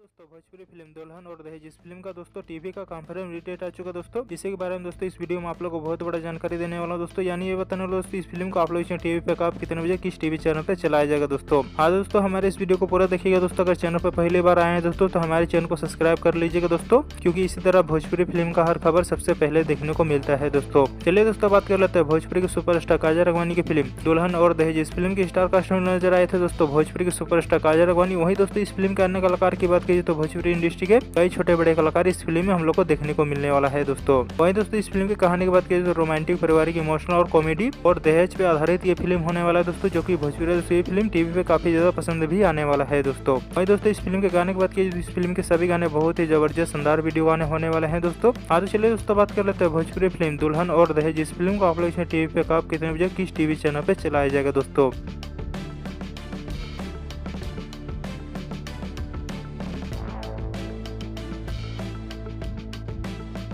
दोस्तों भोजपुरी फिल्म दुल्हन और दहेज इस फिल्म का दोस्तों टीवी का कंफर्म रिलीज आ चुका दोस्तों। इसी के बारे में दोस्तों इस वीडियो में आप लोग को बहुत बड़ा जानकारी देने वाला हूं दोस्तों। यानी ये बताने वाला दोस्तों इस फिल्म को आप लोग टीवी पे कब कितने बजे किस टीवी चैनल पे चलाया जाएगा दोस्तों। हाँ दोस्तों, हमारे इस वीडियो को पूरा देखिएगा दोस्तों। अगर चैनल पर पहली बार आए हैं दोस्तों तो हमारे चैनल को सब्सक्राइब कर लीजिएगा दोस्तों, क्योंकि इसी तरह भोजपुरी फिल्म का हर खबर सबसे पहले देखने को मिलता है दोस्तों। चलिए दोस्तों बात कर लेते हैं भोजपुरी के सुपरस्टार काजल राघवानी की फिल्म दुल्हन और दहेज। इस फिल्म की स्टार कास्ट में नजर आए थे दोस्तों भोजपुरी के सुपरस्टार काजल राघवानी। वहीं दोस्तों इस फिल्म के अन्य कलाकार की बात की तो भोजपुरी इंडस्ट्री के कई छोटे बड़े कलाकार इस फिल्म में हम लोग को देखने को मिलने वाला है दोस्तों। वहीं दोस्तों इस फिल्म की कहानी की बात की तो रोमांटिक, पारिवारिक, इमोशनल और कॉमेडी और दहेज पे आधारित ये फिल्म होने वाला है दोस्तों, जो कि भोजपुरी ये फिल्म टीवी पे काफी ज्यादा पसंद भी आने वाला है दोस्तों। वहीं दोस्तों इस फिल्म के गाने की बात की इस फिल्म के सभी गाने बहुत ही जबरदस्त शानदार वीडियो गाने होने वाले हैं दोस्तों। आज चलिए दोस्तों बात कर लेते हैं भोजपुरी फिल्म दुल्हन और दहेज। इस फिल्म को आप लोग टीवी पे कब कितने बजे किस टीवी चैनल पे चलाया जाएगा दोस्तों।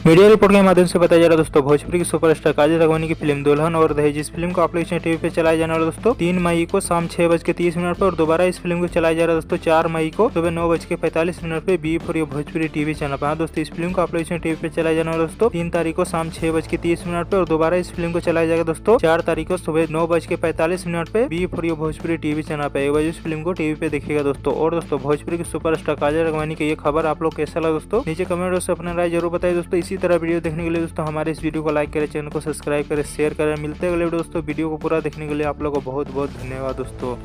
मीडिया रिपोर्ट के माध्यम से बताया जा रहा है दोस्तों भोजपुरी की सुपरस्टार काजल राघवानी की फिल्म दुल्हन और दहेज। इस फिल्म को आप लोग टीवी पे चलाया जाने वाला दोस्तों 3 मई को शाम 6:30 पर और दोबारा इस फिल्म को चलाया जा रहा है दोस्तों 4 मई को सुबह 9:45 पे B for your Bhojpuri TV channel पर। दोस्तों इस फिल्म को आप लोग टीवी पे चलाया जाने वाला दोस्तों 3 तारीख को शाम 6:30 पे और दोबारा इस फिल्म को चलाया जाएगा दोस्तों 4 तारीख को सुबह 9:45 पे B for your Bhojpuri TV channel पे। एक बजे इस फिल्म को टीवी पे देखिएगा दोस्तों। और दोस्तों भोजपुरी की सुपरस्टार काजल राघवानी की ये खबर आप लोग कैसा लगा दोस्तों, नीचे कमेंट से अपना राय जरूर बताइए दोस्तों। इसी तरह वीडियो देखने के लिए दोस्तों हमारे इस वीडियो को लाइक करें, चैनल को सब्सक्राइब करें, शेयर करें। मिलते हैं अगले वीडियो दोस्तों। वीडियो को पूरा देखने के लिए आप लोगों को बहुत बहुत धन्यवाद दोस्तों।